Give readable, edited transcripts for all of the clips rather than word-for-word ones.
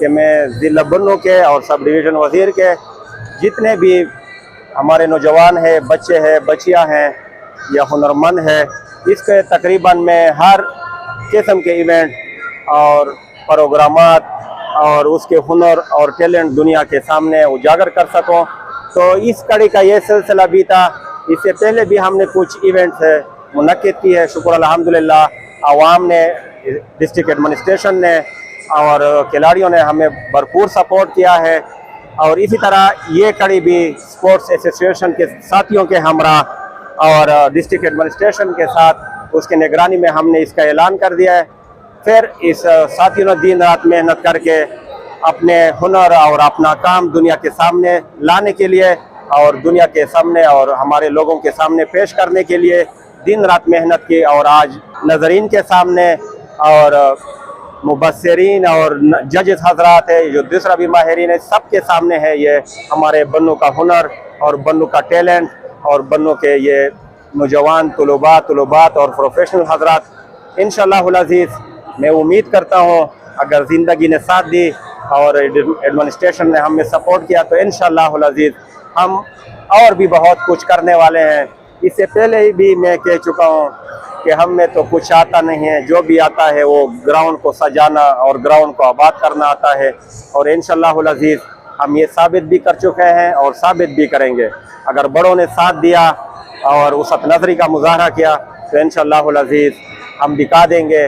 کہ میں ضلع بنو کے اور سب ڈویژن وزیر کے جتنے بھی ہمارے نوجوان ہیں، بچے ہیں، بچیاں ہیں یا ہنرمند ہے، اس کے تقریباً میں ہر قسم کے ایونٹ اور پروگرامات اور اس کے ہنر اور ٹیلنٹ دنیا کے سامنے اجاگر کر سکوں. تو اس کڑی کا یہ سلسلہ بھی تھا. اس سے پہلے بھی ہم نے کچھ ایونٹس منعقد کی ہے. شکر الحمدللہ عوام نے، ڈسٹرکٹ ایڈمنسٹریشن نے اور کھلاڑیوں نے ہمیں بھرپور سپورٹ کیا ہے. اور اسی طرح یہ کڑی بھی اسپورٹس ایسوسیشن کے ساتھیوں کے ہمراہ اور ڈسٹرکٹ ایڈمنسٹریشن کے ساتھ اس کے نگرانی میں ہم نے اس کا اعلان کر دیا ہے. پھر اس ساتھیوں نے دن رات محنت کر کے اپنے ہنر اور اپنا کام دنیا کے سامنے لانے کے لیے اور دنیا کے سامنے اور ہمارے لوگوں کے سامنے پیش کرنے کے لیے دن رات محنت کی. اور آج ناظرین کے سامنے اور مبصرین اور ججز حضرات ہے، جو دوسرا بھی ماہرین ہے، سب کے سامنے ہے یہ ہمارے بنو کا ہنر اور بنو کا ٹیلنٹ اور بنو کے یہ نوجوان طلبات اور پروفیشنل حضرات. انشاءاللہ العزیز میں امید کرتا ہوں اگر زندگی نے ساتھ دی اور ایڈمنسٹریشن نے ہمیں سپورٹ کیا تو انشاءاللہ العزیز ہم اور بھی بہت کچھ کرنے والے ہیں. اس سے پہلے بھی میں کہہ چکا ہوں کہ ہم میں تو کچھ آتا نہیں ہے، جو بھی آتا ہے وہ گراؤنڈ کو سجانا اور گراؤنڈ کو آباد کرنا آتا ہے. اور انشاءاللہ العزیز ہم یہ ثابت بھی کر چکے ہیں اور ثابت بھی کریں گے. اگر بڑوں نے ساتھ دیا اور وسعت نظری کا مظاہرہ کیا تو انشاءاللہ العزیز ہم دکھا دیں گے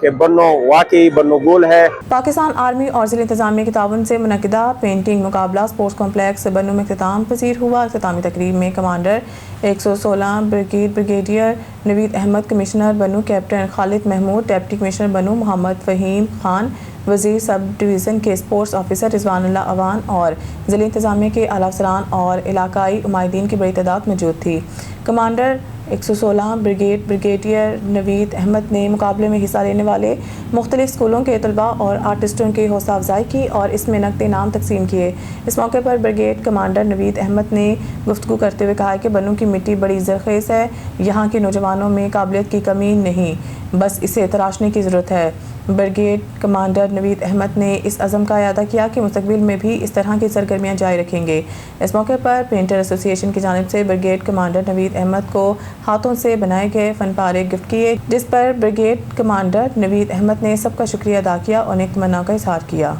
کہ بنو واقعی بنو گول ہے. پاکستان آرمی اور ضلع انتظامیہ کے تعاون سے منعقدہ پینٹنگ مقابلہ اسپورٹس کمپلیکس بنو میں اختتام پذیر ہوا. اختتامی تقریب میں کمانڈر 116 بریگیڈیئر نوید احمد، کمشنر بنو کیپٹن خالد محمود، ڈپٹی کمشنر بنو محمد فہیم خان، وزیر سب ڈویژن کے اسپورٹس آفیسر رضوان اللہ اوان اور ضلع انتظامیہ کے اعلیٰ افسران اور علاقائی عمائدین کی بڑی تعداد موجود تھی. کمانڈر 116 بریگیڈیئر نوید احمد نے مقابلے میں حصہ لینے والے مختلف اسکولوں کے طلباء اور آرٹسٹوں کی حوصلہ افزائی کی اور اس میں نقد انعام تقسیم کیے. اس موقع پر بریگیڈ کمانڈر نوید احمد نے گفتگو کرتے ہوئے کہا کہ بنو کی مٹی بڑی زرخیز ہے، یہاں کے نوجوانوں میں قابلیت کی کمی نہیں، بس اسے تراشنے کی ضرورت ہے. بریگیڈ کمانڈر نوید احمد نے اس عزم کا اعادہ کیا کہ مستقبل میں بھی اس طرح کی سرگرمیاں جاری رکھیں گے. اس موقع پر پینٹر ایسوسی ایشن کی جانب سے بریگیڈ کمانڈر نوید احمد کو ہاتھوں سے بنائے گئے فن پارے گفٹ کیے، جس پر بریگیڈ کمانڈر نوید احمد نے سب کا شکریہ ادا کیا اور نیک تمنا کا اظہار کیا.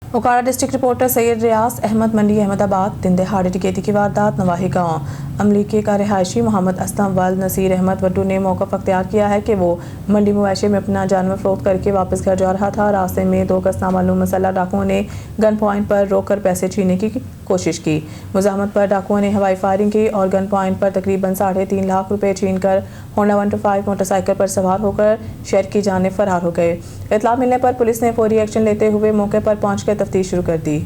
اوکارا ڈسٹرکٹ رپورٹر سید ریاض احمد، منڈی احمد آباد. دن دہاڑے ڈکیتی کی واردات. نواحی گاؤں املیکے کا رہائشی محمد اسلم ولد نصیر احمد وڈو نے موقف اختیار کیا ہے کہ وہ منڈی مویشی میں اپنا جانور فروخت کر کے واپس گھر جا رہا تھا. راستے میں 2 کس نامعلوم مسلح ڈاکوؤں نے گن پوائنٹ پر روک کر پیسے چھیننے کی کوشش کی. مزاحمت پر ڈاکوؤں نے ہوائی فائرنگ کی اور گن پوائنٹ پر تقریباً 3.5 لاکھ روپے چھین کر ہونڈا 125 موٹر سائیکل پر سوار ہو کر شہر کی جانب فرار ہو گئے. اطلاع ملنے پر پولیس نے فوری ایکشن لیتے ہوئے موقع پر پہنچ کر تفتیش شروع کر دی.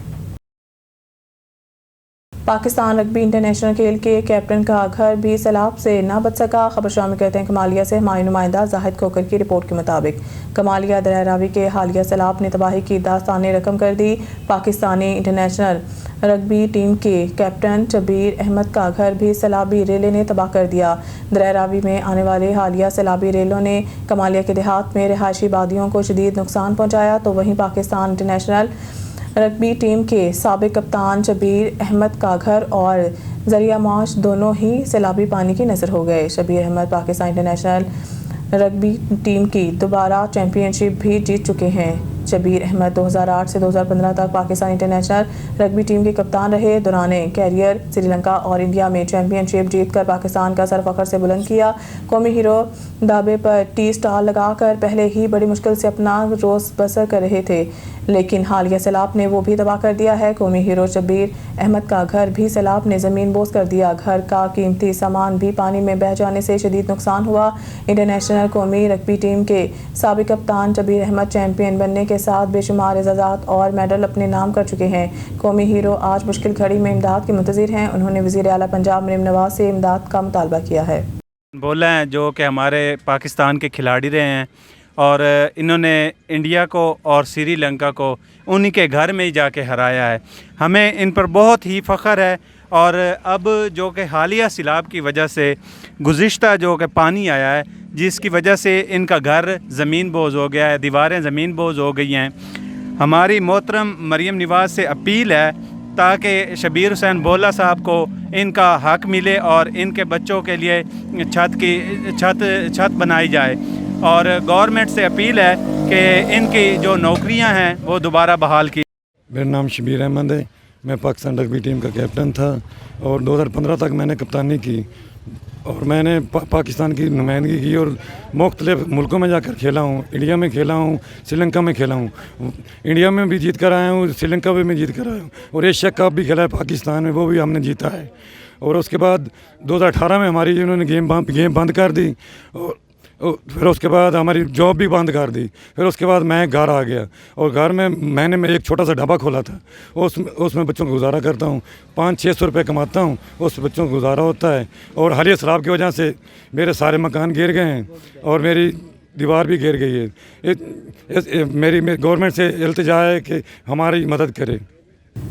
پاکستان رگبی انٹرنیشنل کھیل کے کیپٹن کا گھر بھی سیلاب سے نہ بچ سکا. خبر شامل کرتے ہیں کمالیہ سے ہماری نمائندہ زاہد کھوکر کی رپورٹ کے مطابق کمالیہ دریائے راوی کے حالیہ سیلاب نے تباہی کی داستانیں رقم کر دی. پاکستانی انٹرنیشنل رگبی ٹیم کے کیپٹن شبیر احمد کا گھر بھی سیلابی ریلے نے تباہ کر دیا. دریائے راوی میں آنے والے حالیہ سیلابی ریلوں نے کمالیہ کے دیہات میں رہائشی آبادیوں کو شدید نقصان پہنچایا، تو وہیں پاکستان انٹرنیشنل رگبی ٹیم کے سابق کپتان شبیر احمد کا گھر اور ذریعہ معاش دونوں ہی سیلابی پانی کی نذر ہو گئے. Shabbir Ahmed Pakistan international rugby team کی دوبارہ چیمپئن شپ بھی جیت چکے ہیں. شبیر احمد 2008 سے 2015 تک پاکستان انٹرنیشنل رگبی ٹیم کے کپتان رہے. دوران کیریئر سری لنکا اور انڈیا میں چیمپئن شپ جیت کر پاکستان کا سر فخر سے بلند کیا. قومی ہیرو دعوے پر ٹی سٹال لگا کر پہلے ہی بڑی مشکل سے اپنا روز بسر کر رہے تھے، لیکن حالیہ سیلاب نے وہ بھی تباہ کر دیا ہے. قومی ہیرو شبیر احمد کا گھر بھی سیلاب نے زمین بوس کر دیا. گھر کا قیمتی سامان بھی پانی میں بہہ جانے سے شدید نقصان ہوا. انٹرنیشنل قومی رگبی ٹیم کے سابق کپتان شبیر احمد چیمپئن بننے کے ساتھ بے شمار اعزازات اور میڈل اپنے نام کر چکے ہیں. قومی ہیرو آج مشکل گھڑی میں امداد کے منتظر ہیں. انہوں نے وزیر اعلیٰ پنجاب مریم نواز سے امداد کا مطالبہ کیا ہے. بولا ہیں جو کہ ہمارے پاکستان کے کھلاڑی رہے ہیں اور انہوں نے انڈیا کو اور سری لنکا کو انہی کے گھر میں ہی جا کے ہرایا ہے. ہمیں ان پر بہت ہی فخر ہے. اور اب جو کہ حالیہ سیلاب کی وجہ سے گزشتہ جو کہ پانی آیا ہے جس کی وجہ سے ان کا گھر زمین بوز ہو گیا ہے، دیواریں زمین بوز ہو گئی ہیں، ہماری محترم مریم نواز سے اپیل ہے تاکہ شبیر حسین بولا صاحب کو ان کا حق ملے اور ان کے بچوں کے لیے چھت بنائی جائے، اور گورنمنٹ سے اپیل ہے کہ ان کی جو نوکریاں ہیں وہ دوبارہ بحال کی۔ میرا نام شبیر احمد ہے، میں پاکستان رگبی ٹیم کا کیپٹن تھا اور 2015 تک میں نے کپتانی کی اور میں نے پاکستان کی نمائندگی کی اور مختلف ملکوں میں جا کر کھیلا ہوں، انڈیا میں کھیلا ہوں، سری لنکا میں کھیلا ہوں، انڈیا میں بھی جیت کر آیا ہوں، سری لنکا میں بھی جیت کر آیا ہوں، اور ایشیا کپ بھی کھیلا ہے پاکستان میں، وہ بھی ہم نے جیتا ہے۔ اور اس کے بعد 2018 میں ہماری انہوں نے گیم بند کر دی، اور پھر اس کے بعد ہماری جاب بھی بند کر دی۔ پھر اس کے بعد میں گھر آ گیا اور گھر میں نے ایک چھوٹا سا ڈھابا کھولا تھا، اس میں بچوں کو گزارا کرتا ہوں، 500-600 روپے کماتا ہوں، اس بچوں کو گزارا ہوتا ہے۔ اور حالیہ سیلاب کی وجہ سے میرے سارے مکان گر گئے ہیں اور میری دیوار بھی گر گئی ہے۔ میری گورنمنٹ سے التجا ہے کہ ہماری مدد کرے۔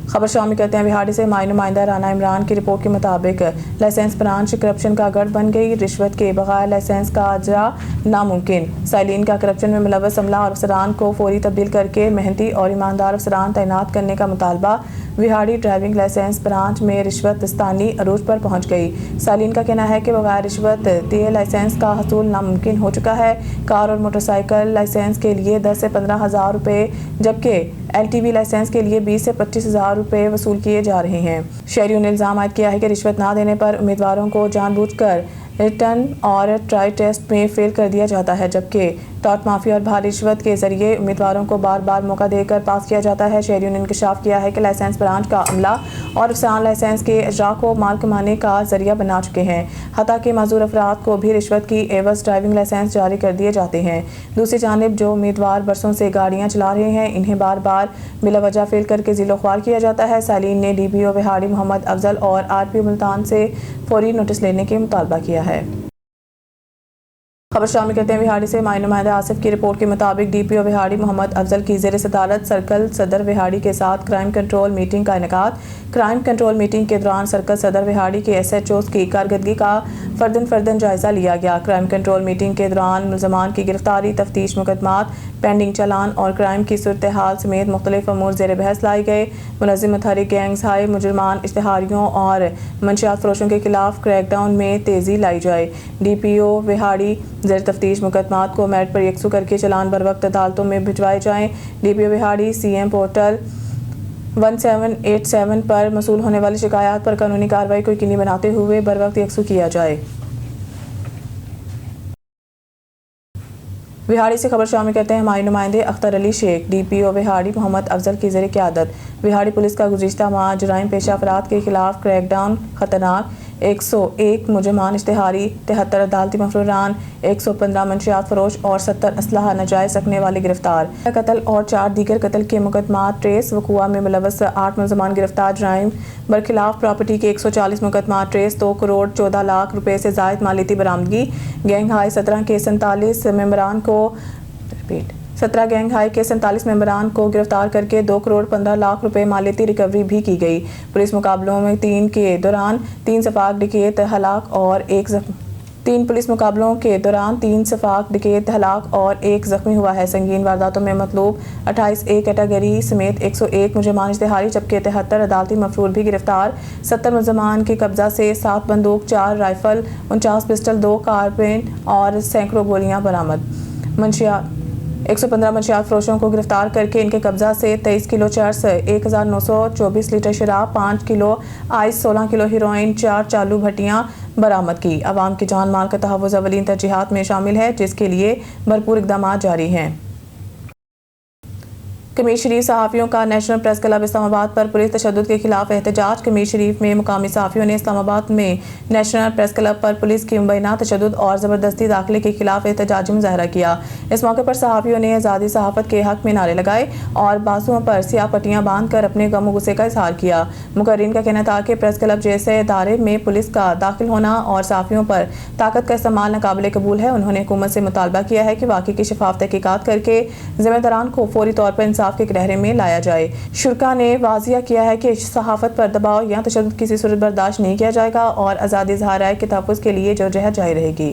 خبر شامل کرتے ہیں بہاڑی سے۔ مائی نمائندہ رانا عمران کی رپورٹ کے مطابق لائسنس برانچ کرپشن کا گڑھ بن گئی، رشوت کے بغیر لائسنس کا اجرا ناممکن۔ سائلین کا کرپشن میں ملوث عملہ اور افسران کو فوری تبدیل کر کے محنتی اور ایماندار افسران تعینات کرنے کا مطالبہ۔ بہاڑی ڈرائیونگ لائسنس برانچ میں رشوت دستانی عروج پر پہنچ گئی۔ سائلین کا کہنا ہے کہ بغیر رشوت دیے لائسنس کا حصول ناممکن ہو چکا ہے۔ کار اور موٹر سائیکل لائسنس کے لیے 10 سے 15 ہزار روپے جبکہ LTV لائسنس کے لیے 20 سے 25 ہزار روپے وصول کیے جا رہے ہیں۔ شہریوں نے الزام عائد کیا ہے کہ رشوت نہ دینے پر امیدواروں کو جان بوجھ کر ریٹرن اور ٹرائی ٹیسٹ میں فیل کر دیا جاتا ہے، جبکہ ٹاٹ مافیا اور بھاری رشوت کے ذریعے امیدواروں کو بار بار موقع دے کر پاس کیا جاتا ہے۔ شہریوں نے انکشاف کیا ہے کہ لائسنس برانچ کا عملہ اور افسران لائسنس کے اجرا کو مال کمانے کا ذریعہ بنا چکے ہیں، حتیٰ کہ معذور افراد کو بھی رشوت کی عوض ڈرائیونگ لائسنس جاری کر دیے جاتے ہیں۔ دوسری جانب جو امیدوار برسوں سے گاڑیاں چلا رہے ہیں، انہیں بار بار بلا وجہ فیل کر کے ذیل و خوار کیا جاتا ہے۔ سائلین نے DPO بہاڑی محمد افضل اور RPO ملتان سے فوری نوٹس لینے کے مطالبہ کیا ہے۔ خبر شامل کرتے ہیں بہاڑی سے۔ مائی نمائندہ آصف کی رپورٹ کے مطابق DPO بہاڑی محمد افضل کی زیر صدارت سرکل صدر بہاڑی کے ساتھ کرائم کنٹرول میٹنگ کا انعقاد۔ کرائم کنٹرول میٹنگ کے دوران سرکل صدر بہاڑی کے SHOs کی کارکردگی کا فرداً جائزہ لیا گیا۔ کرائم کنٹرول میٹنگ کے دوران ملزمان کی گرفتاری، تفتیش مقدمات، پینڈنگ چالان اور کرائم کی صورتحال سمیت مختلف امور زیر بحث لائے گئے۔ منظم متحرک گینگز ہائے مجرمان، اشتہاریوں اور منشیات فروشوں کے خلاف کریک ڈاؤن میں تیزی لائی جائے۔ DPO بہاڑی زیر تفتیش مقدمات کو میرٹ پر یکسو کر کے چالان بر وقت عدالتوں میں بھجوائے جائیں۔ DPO بہاڑی CM پورٹل 1787 پر موصول ہونے والی شکایات پر قانونی کارروائی کو یقینی بناتے ہوئے بر وقت یکسو کیا جائے۔ بہاڑی سے خبر شامل کرتے ہیں ہمارے نمائندے اختر علی شیخ۔ DPO بہاڑی محمد افضل کی زیر قیادت بہاڑی پولیس کا گزشتہ ماہ جرائم پیشہ افراد کے خلاف کریک ڈاؤن خطرناک، 101 مجرمان اشتہاری، 73 عدالتی مفروران، 115 منشیات فروش اور 70 اسلحہ ناجائز رکھنے والے گرفتار۔ قتل اور 4 دیگر قتل کے مقدمات ٹریس، وقوع میں ملوث 8 ملزمان گرفتار۔ جرائم برخلاف پراپرٹی کے 140 مقدمات ٹریس، 2 کروڑ 14 لاکھ روپے سے زائد مالیتی برآمدگی۔ گینگ ہائی 17 کے 47 ممبران کو 17 گینگ ہائی کے 47 ممبران کو گرفتار کر کے 2 کروڑ 15 لاکھ روپے مالیتی ریکوری بھی کی گئی۔ پولیس مقابلوں میں 3 کے دوران 3 سفاک ڈکیت ہلاک اور 1 زخمی 3 پولیس مقابلوں کے دوران 3 سفاک ڈکیت ہلاک اور 1 زخمی ہوا ہے۔ سنگین وارداتوں میں مطلوب 28A کیٹیگری سمیت 101 مجرمان اشتہاری جبکہ 73 عدالتی مفرور بھی گرفتار۔ 70 ملزمان کے قبضہ سے 7 بندوق، 4 رائفل، 49 پسٹل، 2 کاربین اور سینکڑوں گولیاں برآمد۔ 115 منشیات فروشوں کو گرفتار کر کے ان کے قبضہ سے 23 کلو چرس، 1924 لیٹر شراب، 5 کلو آئس، 16 کلو ہیروئن، 4 چالو بھٹیاں برآمد کی۔ عوام کی جان مال کا تحفظ اولین ترجیحات میں شامل ہے، جس کے لیے بھرپور اقدامات جاری ہیں۔ کمیر شریف صحافیوں کا نیشنل پریس کلب اسلام آباد پر پولیس تشدد کے خلاف احتجاج۔ کمیر شریف میں مقامی صحافیوں نے اسلام آباد میں نیشنل پریس کلب پر پولیس کی مبینہ تشدد اور زبردستی داخلے کے خلاف احتجاجی مظاہرہ کیا۔ اس موقع پر صحافیوں نے آزادی صحافت کے حق میں نعرے لگائے اور بازوؤں پر سیاہ پٹیاں باندھ کر اپنے غم و غصے کا اظہار کیا۔ مقررین کا کہنا تھا کہ پریس کلب جیسے ادارے میں پولیس کا داخل ہونا اور صحافیوں پر طاقت کا استعمال ناقابل قبول ہے۔ انہوں نے حکومت سے مطالبہ کیا ہے کہ واقعے کی شفاف تحقیقات کر کے ذمہ داران کو فوری طور پر انصاف کے گرہرے میں لایا جائے۔ شرکا نے واضح کیا ہے کہ صحافت پر دباؤ یا تشدد کسی صورت برداشت نہیں کیا جائے گا اور آزادی اظہار رائے کے تحفظ کے لیے جدوجہد جاری رہے گی۔